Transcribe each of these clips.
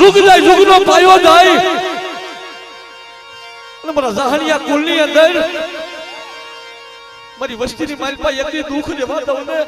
जुग जाय जुगनो पायो जाय અને મારા જાહણિયા કુલની અંદર મારી વસ્તીની મારી પાસે એકલી દુઃખ દેવા દઉં ને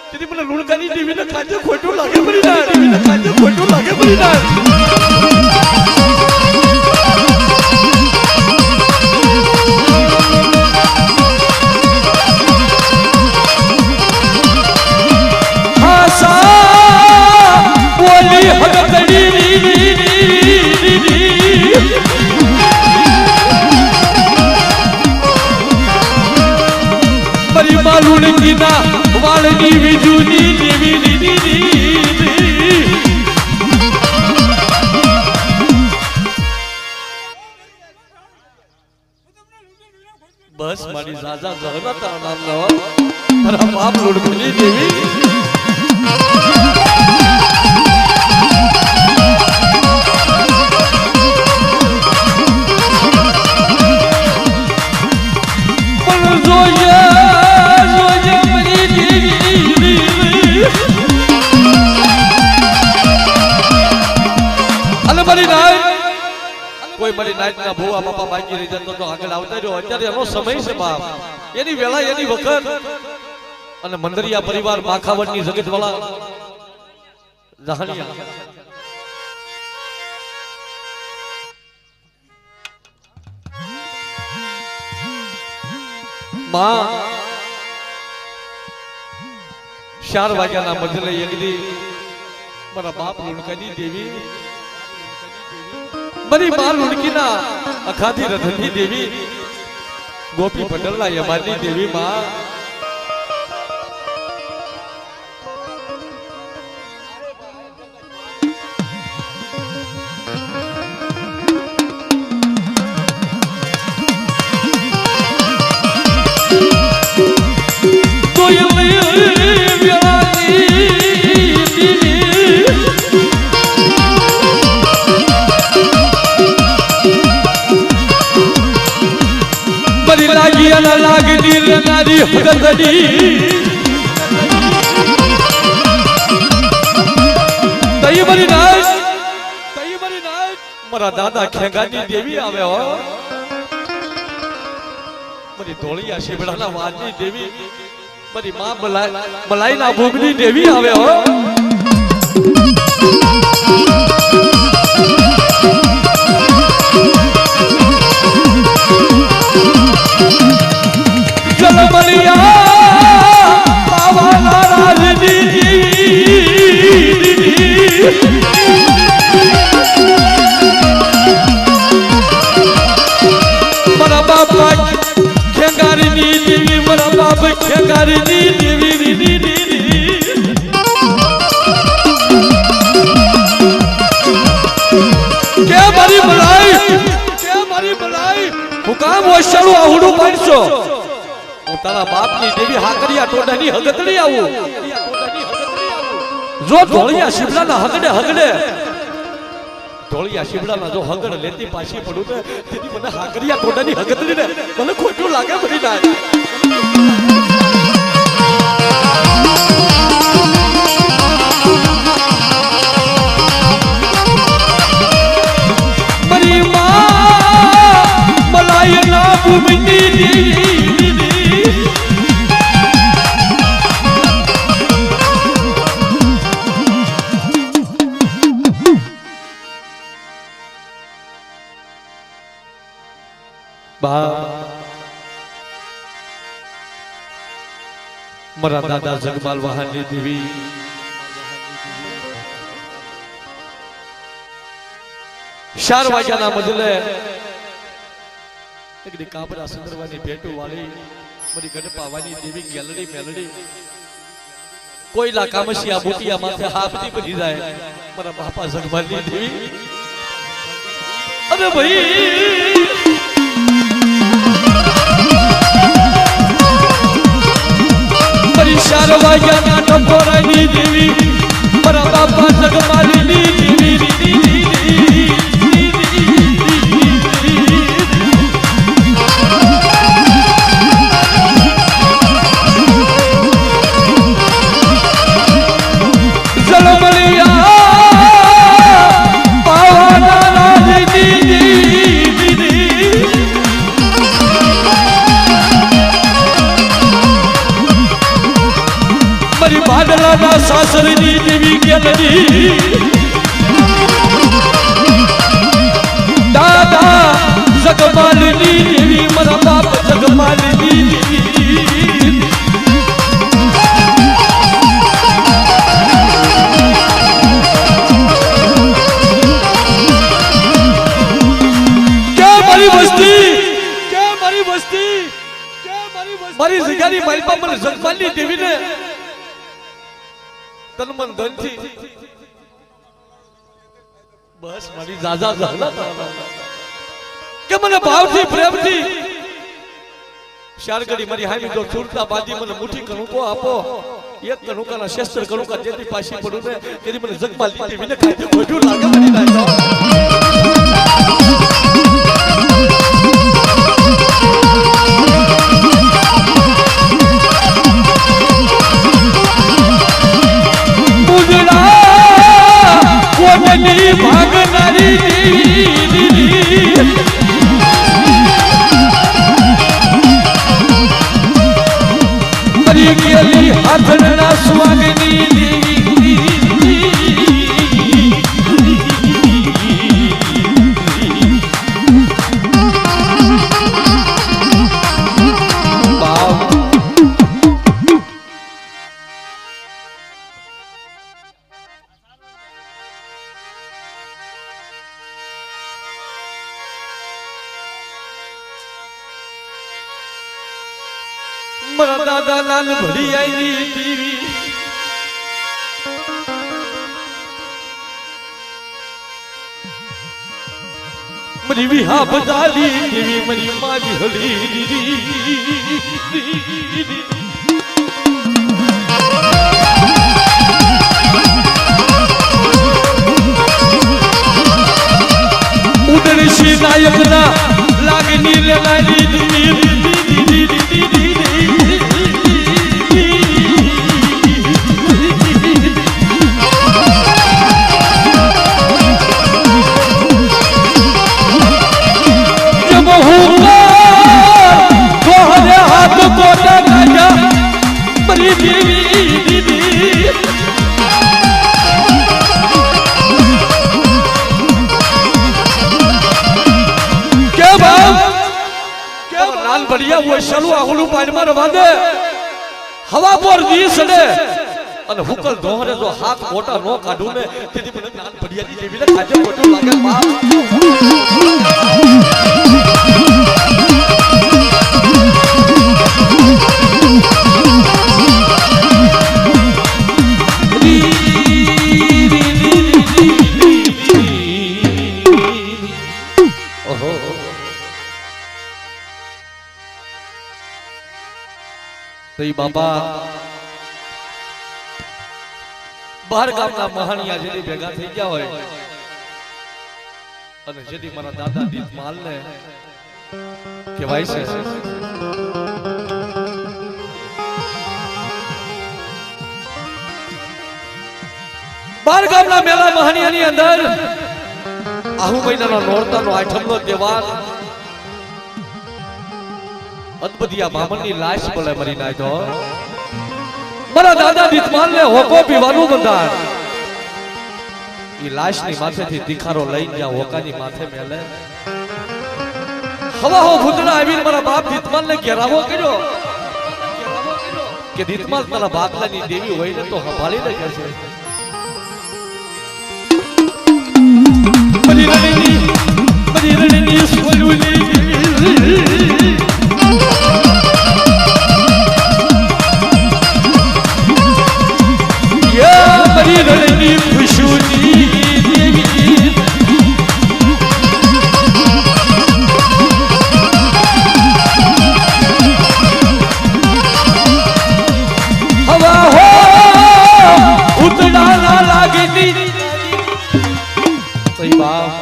તેથી મને લુણકાની દેવીને કાજે ખોટું લાગે પડી ના દેવીને કાજે ખોટું લાગે પડી ના વાળની વિજુની દેવી બસ મારી રાજા જગન્નાથ નામ નવા મારા બાપ લુણકની દેવી કોઈ મારી નાઈટ ના ભૂવા બાપા બાકી રહી જતો તો આગળ આવતા રહ્યો અત્યારે એનો સમય છે બાપ એની વેળા એની વખત અને મંદરિયા પરિવાર માખાવડની જગત વાળા જાહણિયા માં 4 વાગ્યાના મજલે એકદી મારા બાપ લુણકાની દેવી મારી માર લુણકીના અખાધી રથની દેવી ગોપી પટેલના યમાની દેવી માં લાગની રનારી હગદડી તઈ મરી નાય મારા દાદા ખેગાની દેવી આવે હો મારી ધોળિયા શિવડાના વાજની દેવી મારી માં મલાઈના ભોગની દેવી આવે હો તારા બાપની દેવી હાકરિયા ટોડાની હગતડી આવું જો ધોળિયા શિવડાના હગડે ધોળિયા શિવડાના જો હગડ લેતી પાછી પડું ને તેથી મને હાકરિયા ટોડાની હગતડી ને મને ખોટું લાગે પડી ના મારી માં મલાયના ભૂમિની દેવી મારા દાદા જગમાલ વહાણની દેવી ચાર વાગ્યાના મજલે એકડી કાબરા સુંદરવાની ભેટુ વાળી મારી ગણપાવાની દેવી ગેલડી મેલડી કોઈલા કામસિયા બુટિયા માથે હાફતી પડી જાય મારા બાપા જગમાલની દેવી અરે ભાઈ ચાર વાગ્યાના ટપોરાની દેવી મારા બાપા જગમાલીની દેવી જલમલિયા તન મન ધન થી બસ મારી જાજા જાજા કે મને ભાવથી પ્રેમથી શારગડી મારી હામી તો ચૂરતા બાજી મને મુઠ્ઠી કણુકો આપો એક કણુકાના શસ્ત્ર કણુકા જેથી પાછી પડું ને તેથી મને જગમાં લીટી વિને ખાઈ ગોઠું લાગે મરી નાખો કોટની ભાગનારી મરી ગયેલી હાથના સ્વાગની મારા દાદા લાલ ભરી આવી દેવી મરી વિહા બજાલી દેવી મરી મારી હળી ઉદરશી નાયકના લાગણી લેલાઈ દેવી बढ़िया वो चलो आगलू पानी में रवा दे हवा पर दी सड़े અને હુકલ દોહરે જો હાથ મોટા નો કાઢું ને તેથી મને જ્ઞાન बढ़िया दी જેવી ને કાજે મોટું લાગે બાપ તો બાબા બહાર ગામના મહાણિયા જેથી ભેગા થઈ ગયા હોય અને જેથી મારા દાદા દીપ માલ ને કહેવાય છે બહાર ગામના મેળા મહાણિયાની અંદર આહુ મહિનાનો નોરતાનો આઠમનો તહેવાર અદબદિયા બામણની લાશ ભલે મરી નાખ્યો મારા દાદા દીતમાલ ને હોકો પીવાનું બંધાણ ઈ લાશની માથેથી તીખારો લઈને જ્યાં હોકાની માથે મેલે હવા હો ભૂતડા આવીને મારા બાપ દીતમાલ ને ઘેરાવો કર્યો કે દીતમાલ તારા બાપલાની દેવી હોય ને તો સંભાળીને કહેશે બધી રણની સોલુની રણની ખુશુની દેવી હવા હો ઉતડા ના લાગતી સહી બાપ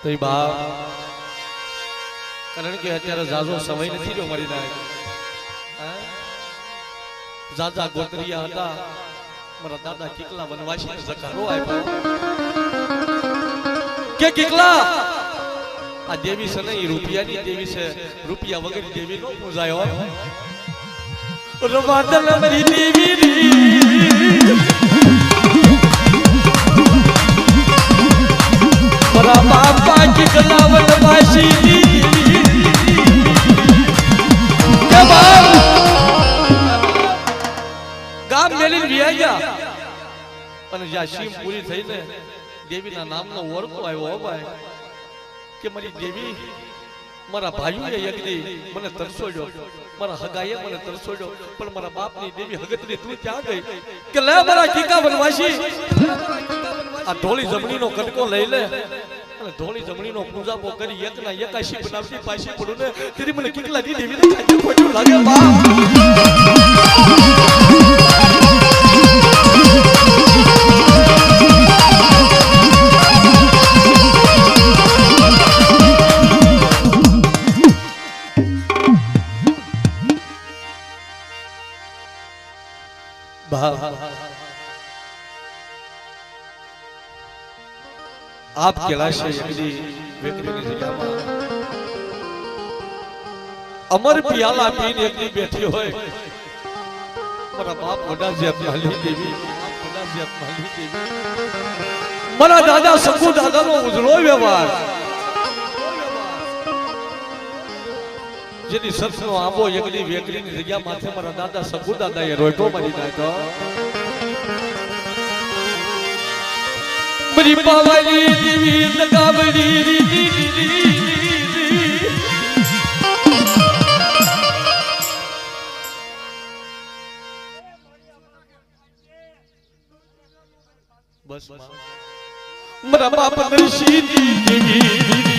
સહી બાપ કારણ કે અત્યારે જાજો સમય નથી જો મરી જાય જાજા ગોત્રિયા હતા મારા દાદા કિકલા વનવાસી જકારો આપ્યો કે કિકલા આ દેવી છે ને રૂપિયાની દેવી છે રૂપિયા વગર દેવી નો પૂજાયો રવાદલ મરી દેવી મારા બાપા કિકલા વનવાસી ગામ મેલીને વિયા અને જ્યાં સીમ પૂરી થઈ ને દેવીના નામનો ઓળખો આવ્યો ભાઈ કે મારી દેવી મારા ભાઈઓએ યજ્ઞી મને તરસોડ્યો, મારા હગાએ મને તરસોડ્યો, પણ મારા બાપની દેવી હગતની તું ક્યાં ગઈ કે લે મારા કીકા વનવાસી આ ધોળી જમણીનો કટકો લઈ લે અને ધોળી જમણીનો પૂજાપો કરી એકના એકાશી બનાવતી પાછી પડું ને તેથી મને કીકલાની દેવીને કાજુ ખોટું લાગે બા आप कैलाश अमर पियाला पीन एकनी बैठी होय मारा बाप मोटा जेब माली देवी मोटा जेब माली देवी मारा दादा सकू दादा नो उजळो व्यवहार जेनी सत्सनो आंबो एकनी वेकरी ની જગ્યા માથે મારા દાદા सकू दादा એ રોટો મારી નાખ્યો मरी पावाली देवी लगावली री री री बस मरा बाप नरसी देवी